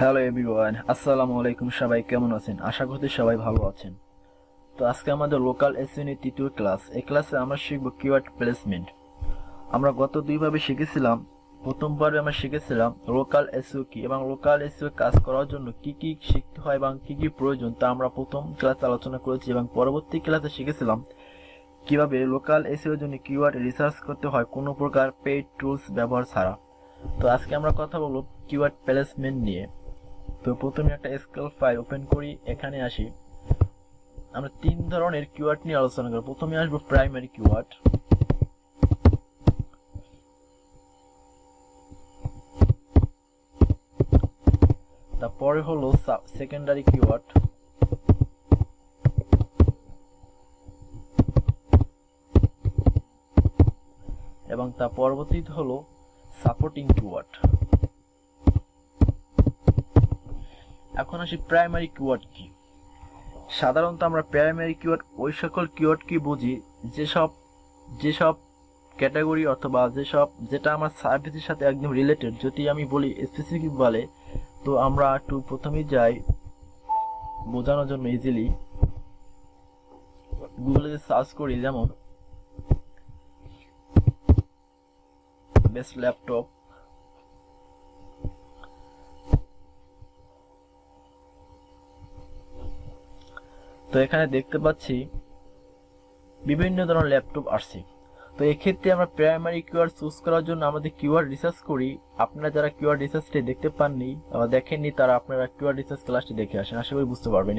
Hello everyone, আসসালামু আলাইকুম। সবাই কেমন আছেন? আশা করছি সবাই ভালো আছেন। তো আজকে আমাদের লোকাল এসইও নিয়ে তৃতীয় ক্লাস। এই ক্লাসে আমরা শিখব কিওয়ার্ড প্লেসমেন্ট। আমরা গত দুইভাবে শিখেছিলাম। প্রথমবারে আমরা শিখেছিলাম লোকাল এসইও কি এবং লোকাল এসইও কাজ করার জন্য কি কি শিখতে হয় এবং কি কি প্রয়োজন তা আমরা প্রথম ক্লাসে আলোচনা করেছি, এবং পরবর্তী ক্লাসে শিখেছিলাম কিভাবে লোকাল এসইওর জন্য কিওয়ার্ড রিসার্চ করতে হয় কোনো প্রকার পেইড টুলস ব্যবহার ছাড়া। তো আজকে আমরা কথা বলব কিওয়ার্ড প্লেসমেন্ট নিয়ে। তো প্রথমে একটা এসকিউএল ফাইল ওপেন করি, এখানে আসি। আমরা তিন ধরনের কিওয়ার্ড নিয়ে আলোচনা করব। প্রথমে আসবো প্রাইমারি কিওয়ার্ড, তারপরে হলো সেকেন্ডারি কিওয়ার্ড, এবং তার পরবর্তীতে হলো সাপোর্টিং কিওয়ার্ড। এখন আসি প্রাইমারি কিওয়ার্ড কি। সাধারণত আমরা প্রাইমারি কিওয়ার্ড ওই সকল কিওয়ার্ড কি বুঝি যেসব ক্যাটাগরি অথবা যেটা আমার সার্ভিসের সাথে একদম রিলেটেড। যদি আমি বলি স্পেসিফিক বলে, তো আমরা একটু প্রথমেই যাই বোঝানোর জন্য ইজিলি গুগলে সার্চ করি, যেমন বেস্ট ল্যাপটপ, তো এখানে দেখতে পাচ্ছি বিভিন্ন ধরনের ল্যাপটপ আসছে। তো এক্ষেত্রে আমরা প্রাইমারি কিওয়ার্ড চুজ করার জন্য আমাদের কিওয়ার্ড রিসার্চ করি। আপনারা যারা কিওয়ার্ড রিসার্চটি দেখতে পাননি বা দেখেননি, তারা আপনারা কিওয়ার্ড রিসার্চ ক্লাসটি দেখে আসেন, আশা করি বুঝতে পারবেন।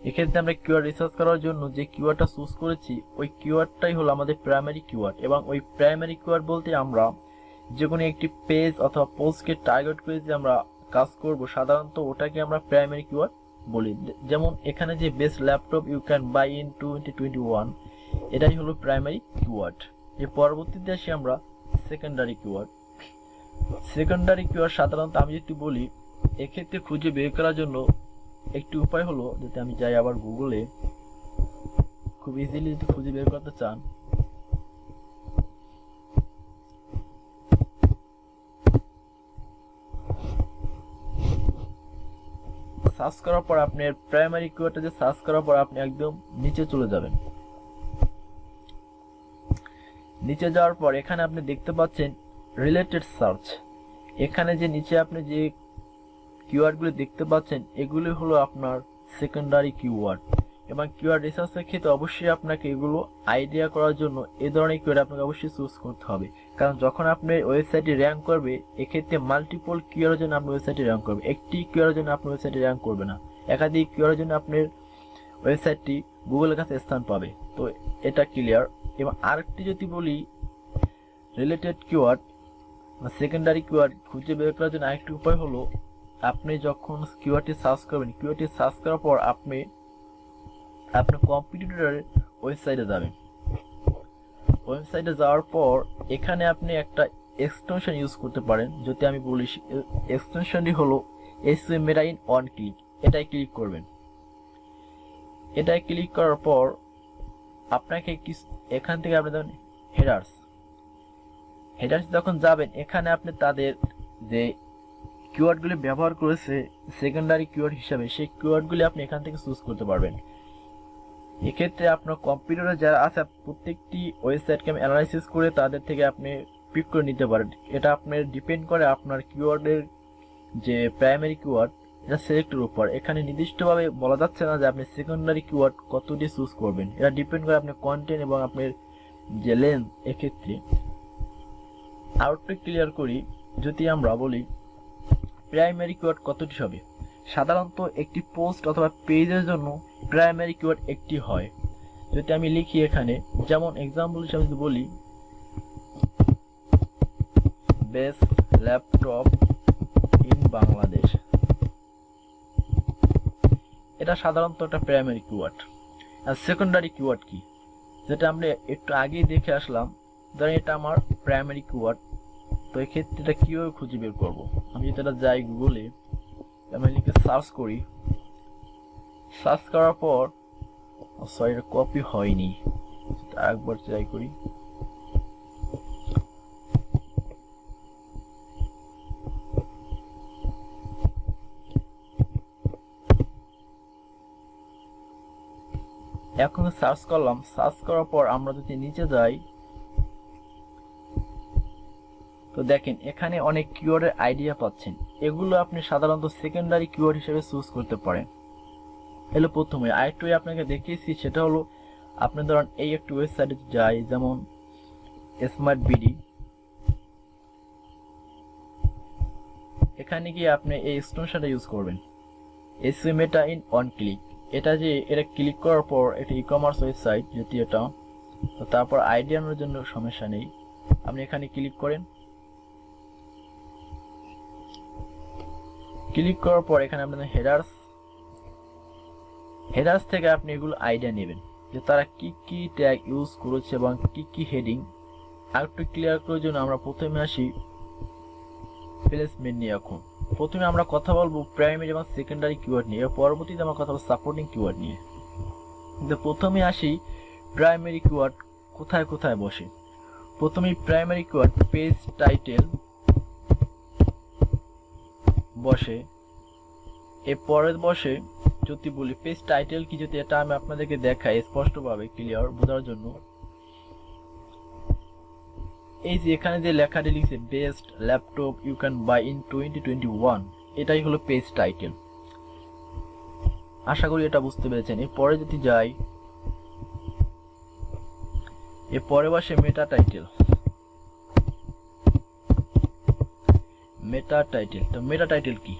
এক্ষেত্রে আমরা কিওয়ার্ড রিসার্চ করার জন্য যে কিওয়ার্ডটা চুজ করেছি ওই কিওয়ার্ডটাই হলো আমাদের প্রাইমারি কিওয়ার্ড। এবং ওই প্রাইমারি কিওয়ার্ড বলতে আমরা যে কোনো একটি পেজ অথবা পোস্টকে টার্গেট করে যে আমরা কাজ করব, সাধারণত ওটাকে আমরা প্রাইমারি কিওয়ার্ড বলি। যেমন এখানে যে best laptop you can buy in 2021, এটাই হলো প্রাইমারি কিওয়ার্ড। এর পরবর্তীতে আসি আমরা সেকেন্ডারি কিওয়ার্ড। সেকেন্ডারি কিওয়ার্ড সাধারণত আমি যদি বলি, এক্ষেত্রে খুঁজে বের করার জন্য একটি উপায় হলো, যাতে আমি যাই আবার গুগলে, খুব ইজিলি যদি খুঁজে বের করতে চান, সার্চ করার পর আপনার প্রাইমারি কিওয়ার্ডটা যে সার্চ করার পর আপনি একদম নিচে চলে যাবেন। নিচে যাওয়ার পর এখানে আপনি দেখতে পাচ্ছেন রিলেটেড সার্চ। এখানে যে নিচে আপনি যে কিওয়ার্ডগুলো দেখতে পাচ্ছেন এগুলি হলো আপনার সেকেন্ডারি কিওয়ার্ড। এবং কিওয়ার্ড রিসার্চের ক্ষেত্রে অবশ্যই আপনাকে এগুলো আইডিয়া করার জন্য এই ধরনের কিওয়ার্ড আপনাকে অবশ্যই চুজ করতে হবে। কারণ যখন আপনি ওয়েবসাইটে র্যাঙ্ক করবে, এক্ষেত্রে মাল্টিপল কিওয়ার্ডের জন্য আপনি ওয়েবসাইটে র্যাঙ্ক করবে, একটি কিওয়ার্ডের জন্য আপনি ওয়েবসাইটে র্যাঙ্ক করবে না, একাধিক কিওয়ার্ডের জন্য আপনার ওয়েবসাইটটি গুগলের কাছে স্থান পাবে। তো এটা ক্লিয়ার। এবং আরেকটি যদি বলি রিলেটেড কিওয়ার্ড বা সেকেন্ডারি কিওয়ার্ড খুঁজে বের করার জন্য আরেকটি উপায় হলো, আপনি যখন কিওয়ার্ডটি সার্চ করবেন, কিওয়ার্ডটি সার্চ করার পর আপনি আপনার কম্পিটিটরের ওয়েবসাইটে যাবেন। ওয়েবসাইটে যাওয়ার পর এখানে আপনি একটা এক্সটেনশন ইউজ করতে পারেন। যদি আমি বলি, এক্সটেনশনটি হলো SEO meta in one click. এটাই ক্লিক করবেন। এটাই ক্লিক করার পর আপনাকে এখান থেকে আপনি দেখেন হেডার্স যখন যাবেন, এখানে আপনি তাদের যে কিওয়ার্ডগুলি ব্যবহার করেছে সেকেন্ডারি কিওয়ার্ড হিসাবে, সেই কিওয়ার্ডগুলি আপনি এখান থেকে চুজ করতে পারবেন। এক্ষেত্রে আপনার কম্পিউটারে যারা আছে প্রত্যেকটি ওয়েবসাইটকে আমি অ্যানালাইসিস করে তাদের থেকে আপনি পিক করে নিতে পারেন। এটা আপনার ডিপেন্ড করে আপনার কিওয়ার্ডের যে প্রাইমারি কিওয়ার্ড এটা সিলেক্টের উপর। এখানে নির্দিষ্টভাবে বলা যাচ্ছে না যে আপনি সেকেন্ডারি কিওয়ার্ড কতটি চুজ করবেন, এটা ডিপেন্ড করে আপনার কন্টেন্ট এবং আপনার যে লেন্থ। এক্ষেত্রে আউটটা ক্লিয়ার করি, যদি আমরা বলি প্রাইমারি কিওয়ার্ড কতটি হবে, সাধারণত একটি পোস্ট অথবা পেজের জন্য প্রাইমারি কিওয়ার্ড একটি হয়। যদি আমি লিখি এখানে, যেমন এক্সাম্পল হিসেবে যদি বলি বেস্ট ল্যাপটপ ইন বাংলাদেশ, এটা সাধারণত একটা প্রাইমারি কিওয়ার্ড। আর সেকেন্ডারি কিওয়ার্ড কি, যেটা আমরা একটু আগেই দেখে আসলাম, ধরেন এটা আমার প্রাইমারি কিওয়ার্ড। তো এক্ষেত্রে এটা কীভাবে খুঁজে বের করবো, আমি যদি এটা যাই গুগলে, আমি লিখে সার্চ করি, সার্চ করার পর সরি এটা কপি হয়নি, আরেকবার ট্রাই করি। এখন সার্চ করলাম, সার্চ করার পর আমরা যদি নিচে যাই তো দেখেন এখানে অনেক কিওয়ার্ডের আইডিয়া পাচ্ছেন। এগুলো আপনি সাধারণত সেকেন্ডারি কিওয়ার্ড হিসেবে চুজ করতে পারেন। এগুলো প্রথমে আরেকটু আপনাকে দেখিয়েছি, সেটা হলো আপনি ধরেন এই একটি ওয়েবসাইটে যাই, যেমন স্মার্ট বিডি। এখানে গিয়ে আপনি এই এক্সটেনশনটা ইউজ করবেন, SEO meta in one click. এটা ক্লিক করার পর এটা ই কমার্স ওয়েবসাইট, যদি এটা তো তারপর আইডিয়া আনার জন্য সমস্যা নেই, আপনি এখানে ক্লিক করেন। ক্লিক করার পর এখানে আপনাদের হেডার্স থেকে আপনি এগুলো আইডিয়া নেবেন যে তারা কি কি ট্যাগ ইউজ করেছে এবং কি কি হেডিং। আরেকটু ক্লিয়ার করার জন্য আমরা প্রথমে আসি প্লেসমেন্ট নিয়ে। এখন প্রথমে আমরা কথা বলবো প্রাইমারি এবং সেকেন্ডারি কিওয়ার্ড নিয়ে, পরবর্তীতে আমরা কথা বলবো সাপোর্টিং কিওয়ার্ড নিয়ে। কিন্তু প্রথমে আসি প্রাইমারি কিওয়ার্ড কোথায় কোথায় বসে। প্রথমে প্রাইমারি কিওয়ার্ড পেজ টাইটেল বসে, এরপরে বসে যদি বলি পেজ টাইটেল কি, যদি এটা আমি আপনাদেরকে দেখাই স্পষ্টভাবে ক্লিয়ার বোঝার জন্য। এই যে এখানে যে লেখাটি লিখছে best laptop you can buy in 2021, এটাই হলো পেজ টাইটেল। আশা করি এটা বুঝতে পেরেছেন। এরপরে যদি যাই, এরপরে বসে মেটা টাইটেল। তো মেটা টাইটেল কি?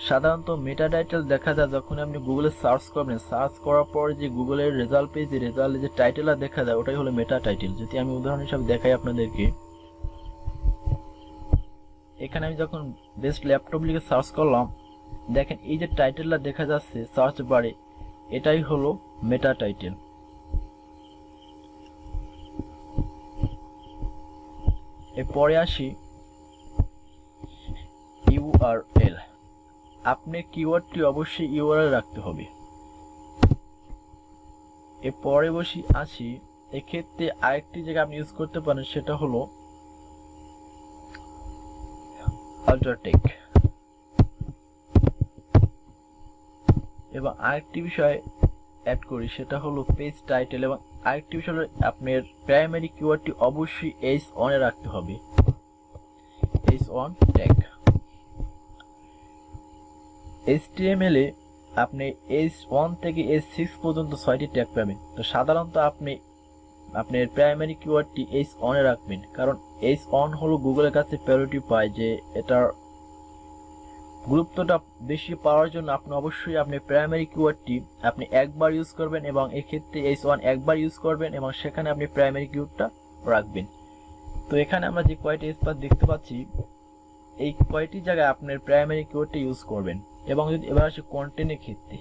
সাধারণত মেটা টাইটেল দেখা যায় যখন আপনি গুগলে সার্চ করবেন, সার্চ করার পর যে গুগলের রেজাল্ট পেজে রেজাল্টে যে টাইটেলটা দেখা যায় ওটাই হলো মেটা টাইটেল। যদি আমি উদাহরণ হিসাবে দেখাই আপনাদেরকে, এখানে আমি যখন বেস্ট ল্যাপটপ লিখে সার্চ করলাম, দেখেন এই যে টাইটেলটা দেখা যাচ্ছে সার্চ বারে, এটাই হলো মেটা টাইটেল। এরপরে আসি ইউআরএল। আপনি কিওয়ার্ডটি অবশ্যই ইউআরএল রাখতে হবে। এরপরে আসি এক্ষেত্রে আরেকটি জায়গা আপনি ইউজ করতে পারেন, সেটা হলো আল্ট্রাটেক। এবং আরেকটি বিষয় অ্যাড করি, সেটা হলো পেজ টাইটেল। এবং আরেকটি বিষয় হলো আপনার প্রাইমারি কিওয়ার্ডটি অবশ্যই H1 এ রাখতে হবে, H1 ট্যাগ। HTML এ আপনি H1 থেকে H6 পর্যন্ত 6টি ট্যাগ পাবেন। তো সাধারণত আপনি আপনার প্রাইমারি কিওয়ার্ডটি H1 এ রাখবেন, কারণ H1 হলো গুগলের কাছে প্রায়োরিটি পায়, যে এটার গুরুত্বটা বেশি পাওয়ার জন্য আপনি অবশ্যই আপনি প্রাইমারি কিওয়ার্ডটি আপনি একবার ইউজ করবেন, এবং এক্ষেত্রে H1 একবার ইউজ করবেন, এবং সেখানে আপনি প্রাইমারি কিওয়ার্ডটা রাখবেন। তো এখানে আমরা যে কয়টি স্পেস দেখতে পাচ্ছি, এই কয়টি জায়গায় আপনার প্রাইমারি কিওয়ার্ডটা ইউজ করবেন। এবং যদি এবার আসে কন্টেন্টের ক্ষেত্রে,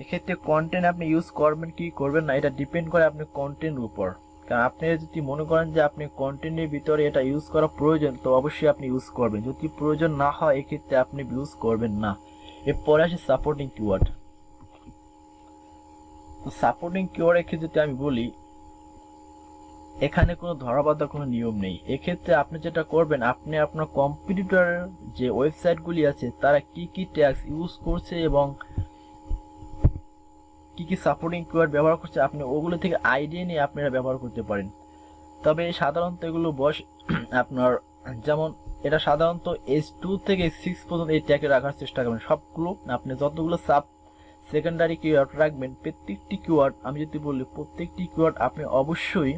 এক্ষেত্রে কন্টেন্ট আপনি ইউজ করবেন কি করবেন না, এটা ডিপেন্ড করে আপনার কন্টেন্টের উপর। কারণ আপনি যদি মনে করেন যে আপনি কন্টেন্টের ভিতরে এটা ইউজ করা প্রয়োজন, তো অবশ্যই আপনি ইউজ করবেন। যদি প্রয়োজন না হয় এক্ষেত্রে আপনি ইউজ করবেন না। এরপরে আসে সাপোর্টিং কিওয়ার্ড। তো সাপোর্টিং কিওয়ার্ডের ক্ষেত্রে যদি আমি বলি, এখানে কোনো ধরাবাঁধা কোনো নিয়ম নেই। এক্ষেত্রে আপনি যেটা করবেন, আপনি আপনার কম্পিটিটরের যে ওয়েবসাইটগুলি আছে তারা কি কি ট্যাগস ইউজ করছে এবং কি কি সাপোর্টিং কিওয়ার্ড ব্যবহার করছে, আপনি ওগুলো থেকে আইডিয়া নিয়ে আপনারা ব্যবহার করতে পারেন। তবে সাধারণত এগুলো আপনার যেমন এটা সাধারণত H2 থেকে H6 পর্যন্ত এই ট্যাগে রাখার চেষ্টা করবেন। সবগুলো আপনি যতগুলো সেকেন্ডারি কিওয়ার্ড রাখবেন, প্রত্যেকটি কিওয়ার্ড আমি যদি বলি, প্রত্যেকটি কিওয়ার্ড আপনি অবশ্যই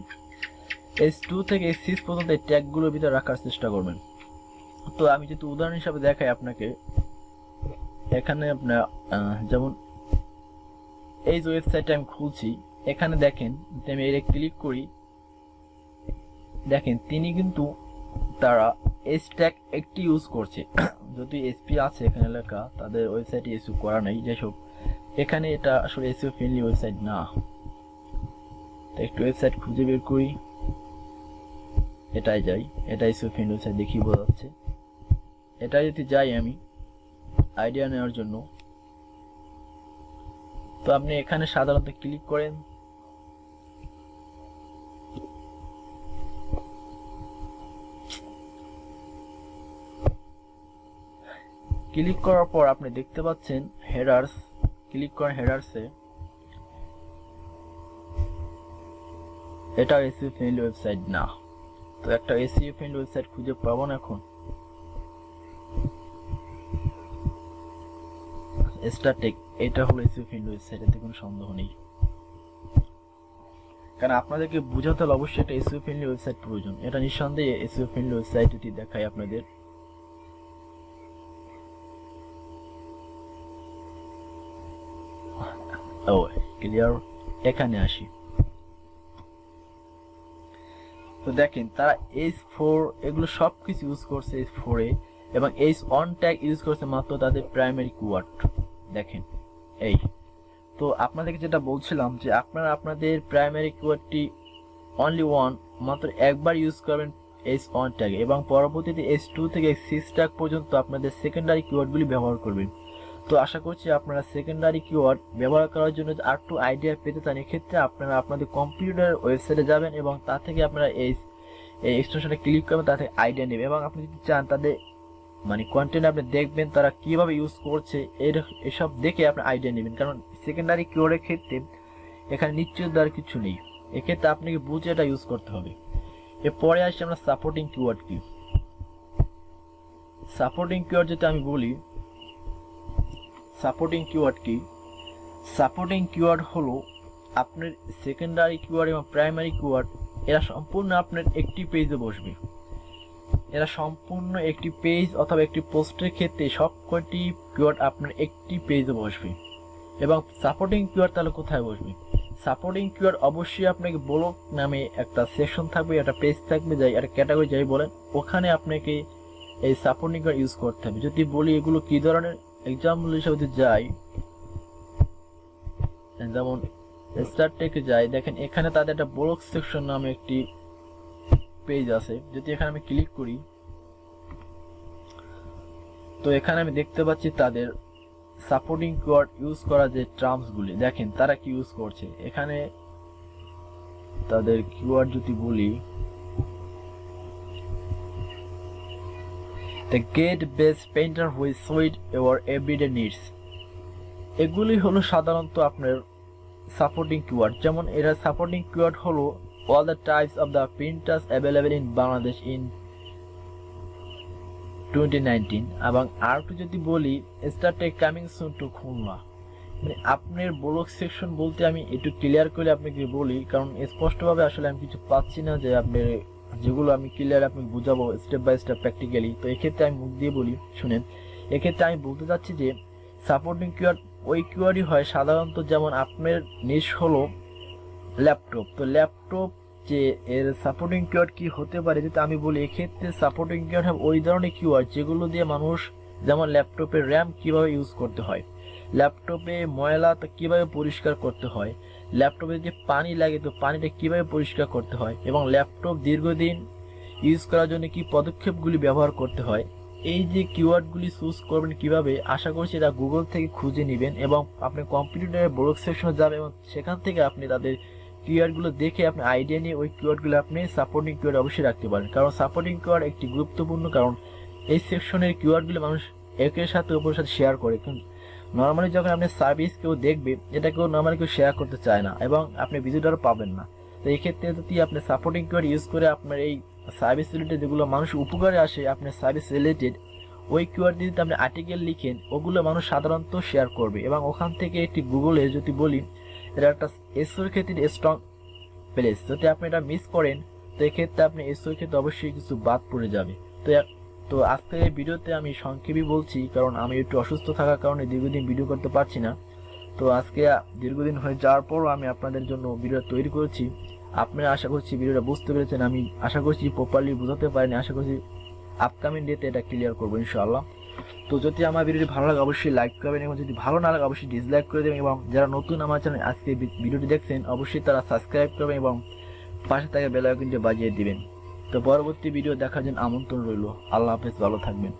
H2 থেকে H6 পর্যন্ত এই ট্যাগগুলোর ভিতরে রাখার চেষ্টা করবেন। তো আমি যদি উদাহরণ হিসাবে দেখাই আপনাকে, এখানে আপনার যেমন এই যে ওয়েবসাইটটা আমি খুলছি, এখানে দেখেন আমি এর ক্লিক করি, দেখেন তিনি কিন্তু তারা হ্যাশট্যাগ একটি ইউজ করছে। যদি এসপি আছে এখানে লেখা, তাদের ওয়েবসাইটে এসইও করা নাই, যেসব এখানে এটা আসলে এসইও ফ্রেন্ডলি ওয়েবসাইট না। তো একটু ওয়েবসাইট খুঁজে বের করি, এটাই যাই, এটা এসইও ফ্রেন্ডলি ওয়েবসাইট দেখি বোঝা যাচ্ছে। এটা যদি যাই আমি আইডিয়া নেওয়ার জন্য, তো আপনি এখানে সাধারণত ক্লিক করেন, ক্লিক করার পর আপনি দেখতে পাচ্ছেন হেডার্স। ক্লিক করেন হেডার্সে, এটা এসইও ফ্রেন্ডলি ওয়েবসাইট না। তো একটা এসইও ফ্রেন্ডলি ওয়েবসাইট খুঁজে পাবো না এখন। স্টারটেক এটা হলো এসইও ফ্রেন্ডলি ওয়েবসাইট, এতে কোনো সন্দেহ নেই। কারণ আপনাদেরকে বোঝাতে হলে অবশ্যই একটা এসইও ফ্রেন্ডলি ওয়েবসাইট প্রয়োজন। এটা নিঃসন্দেহে এসইও ফ্রেন্ডলি ওয়েবসাইট যদি দেখাই আপনাদের। ও ক্লিয়ার, এখানে আসি। তো দেখেন তারা H4 এগুলো সব কিছু ইউজ করছে H4 এ, এবং H1 ট্যাগ ইউজ করছে মাত্র তাদের প্রাইমারি কিওয়ার্ড। দেখেন এই, তো আপনাদেরকে যেটা বলছিলাম যে আপনারা আপনাদের প্রাইমারি কিওয়ার্ডটি অনলি ওয়ান মাত্র একবার ইউজ করবেন H1 ট্যাগে, এবং পরবর্তীতে H2 থেকে H6 ট্যাগ পর্যন্ত আপনাদের সেকেন্ডারি কিওয়ার্ডগুলি ব্যবহার করবেন। তো আশা করছি আপনারা সেকেন্ডারি কিওয়ার্ড ব্যবহার করার জন্য আর একটু আইডিয়া পেতে চান, এক্ষেত্রে আপনারা আপনাদের কম্পিউটার ওয়েবসাইটে যাবেন এবং তা থেকে আপনারা এই এক্সটেনশনে ক্লিক করবেন, তা থেকে আইডিয়া নেবেন। এবং আপনি যদি চান তাদের মানে কন্টেন্ট আপনি দেখবেন তারা কিভাবে ইউজ করছে, এসব দেখে আপনি আইডিয়া নেবেন। কারণ সেকেন্ডারি কিওয়ার্ডের ক্ষেত্রে এখানে নিশ্চিত দেওয়ার কিছু নেই, এক্ষেত্রে আপনাকে বুঝে এটা ইউজ করতে হবে। এরপরে আসছি আমরা সাপোর্টিং কিওয়ার্ড কি। সাপোর্টিং কিওয়ার্ড যদি আমি বলি, সাপোর্টিং কিওয়ার্ড কি? সাপোর্টিং কিওয়ার্ড হলো আপনার সেকেন্ডারি কিওয়ার্ড এবং প্রাইমারি কিওয়ার্ড এরা সম্পূর্ণ আপনার একটি পেজে বসবে। এরা সম্পূর্ণ একটি পেজ অথবা একটি পোস্টের ক্ষেত্রে সবকটি কিওয়ার্ড আপনার একটি পেজে বসবে। এবং সাপোর্টিং কিওয়ার্ড তাহলে কোথায় বসবে? সাপোর্টিং কিওয়ার্ড অবশ্যই আপনাকে ব্লক নামে একটা সেকশন থাকবে, একটা পেজ থাকবে, যাই একটা ক্যাটাগরি যাই বলেন, ওখানে আপনাকে এই সাপোর্টিং কিওয়ার্ড ইউজ করতে হবে। যদি বলি এগুলো কি ধরনের, এক্সাম্পল হিসেবে যাই, যেমন স্টারটেকে যাই, দেখেন এখানে তাদের একটা ব্লক সেকশন নামে একটি পেজ আছে। যদি এখানে আমি ক্লিক করি তো এখানে আমি দেখতে পাচ্ছি তাদের সাপোর্টিং কিওয়ার্ড ইউজ করা যে টার্মস গুলি, দেখেন তারা কি ইউজ করছে। এখানে তাদের কিওয়ার্ড যদি বলি, the get best painter with suit your everyday needs, এগুলি হলো সাধারণত আপনার সাপোর্টিং কিওয়ার্ড। যেমন এরা সাপোর্টিং কিওয়ার্ড হলো all the types of the printers available in Bangladesh in 2019। এবং আর একটু যদি বলি StarTech coming soon to Khulna, মানে আপনার ব্লক সেকশন বলতে আমি একটু ক্লিয়ার করে আপনাকে বলি, কারণ স্পষ্টভাবে আসলে আমি কিছু পাচ্ছি না যে আপনার যেগুলো আমি ক্লিয়ার আপনাকে বুঝাবো স্টেপ বাই স্টেপ প্র্যাকটিক্যালি। তো এক্ষেত্রে আমি মুখ দিয়ে বলি, শুনেন। এক্ষেত্রে আমি বলতে চাচ্ছি যে সাপোর্টিং কিওয়ার্ড ওই কিওয়ার্ডই হয় সাধারণত, যেমন আপনার নিশ হলো ল্যাপটপ, তো ল্যাপটপ যে এর সাপোর্টিং কিওয়ার্ড কি হতে পারে যদি আমি বলি, এক্ষেত্রে সাপোর্টিং কিওয়ার্ড হবে ওই ধরনের কিওয়ার্ড যেগুলো দিয়ে মানুষ, যেমন ল্যাপটপের র্যাম কিভাবে ইউজ করতে হয়, ল্যাপটপে ময়লা তো কিভাবে পরিষ্কার করতে হয়, ল্যাপটপে যদি পানি লাগে তো পানিটা কিভাবে পরিষ্কার করতে হয়, এবং ল্যাপটপ দীর্ঘদিন ইউজ করার জন্য কি পদক্ষেপগুলি ব্যবহার করতে হয়, এই যে কিওয়ার্ডগুলি চুজ করবেন কিভাবে, আশা করছি এটা গুগল থেকে খুঁজে নেবেন এবং আপনি কম্পিউটারের ব্লক সেকশনে যাবেন এবং সেখান থেকে আপনি তাদের কিওয়ার্ডগুলো দেখে আপনি আইডিয়া নিয়ে ওই কিওয়ার্ডগুলো আপনি সাপোর্টিং কিওয়ার্ড অবশ্যই রাখতে পারেন। কারণ সাপোর্টিং কিওয়ার্ড একটি গুরুত্বপূর্ণ, কারণ এই সেকশনের কিওয়ার্ডগুলো মানুষ একের সাথে অপরের সাথে শেয়ার করে। কিন্তু নর্মালি যখন আপনি সার্ভিস কেউ দেখবে, এটা কেউ নর্মালি কেউ শেয়ার করতে চায় না এবং আপনি ভিজিটরও পাবেন না। তো এই ক্ষেত্রে যদি আপনি সাপোর্টিং কিওয়ার্ড ইউজ করে আপনার এই সার্ভিস রিলেটেড যেগুলো মানুষ উপকারে আসে, আপনার সার্ভিস রিলেটেড ওই কিওয়ার্ড দিয়ে যদি আপনি আর্টিকেল লিখেন, ওগুলো মানুষ সাধারণত শেয়ার করবে এবং ওখান থেকে একটি গুগলে যদি বলি এটা একটা এসইওর ক্ষেত্রে স্ট্রং প্লেস, যদি আপনি এটা মিস করেন তো এক্ষেত্রে আপনি এসইওর ক্ষেত্রে অবশ্যই কিছু বাদ পড়ে যাবে। তো আজকে এই ভিডিওতে আমি সংক্ষেপে বলছি, কারণ আমি একটু অসুস্থ থাকার কারণে দীর্ঘদিন ভিডিও করতে পারছি না। তো আজকে দীর্ঘদিন হয়ে যাওয়ার পরও আমি আপনাদের জন্য ভিডিও তৈরি করেছি। আপনারা আশা করছি ভিডিওটা বুঝতে পেরেছেন, আমি আশা করছি প্রপারলি বুঝাতে পারিনি, আশা করছি আপকামিং ডেতে এটা ক্লিয়ার করবো ইনশাআল্লাহ। তো যদি আমার ভিডিওটি ভালো লাগে অবশ্যই লাইক করবেন এবং যদি ভালো না লাগে অবশ্যই ডিসলাইক করে দেবেন, এবং যারা নতুন আমার চ্যানেল আজকে ভিডিওটি দেখছেন অবশ্যই তারা সাবস্ক্রাইব করবেন এবং পাশে থাকা বেল আইকনটি বাজিয়ে দিবেন। তো পরবর্তী ভিডিও দেখার জন্য আমন্ত্রণ রইল। আল্লাহ হাফেজ, ভালো থাকবেন।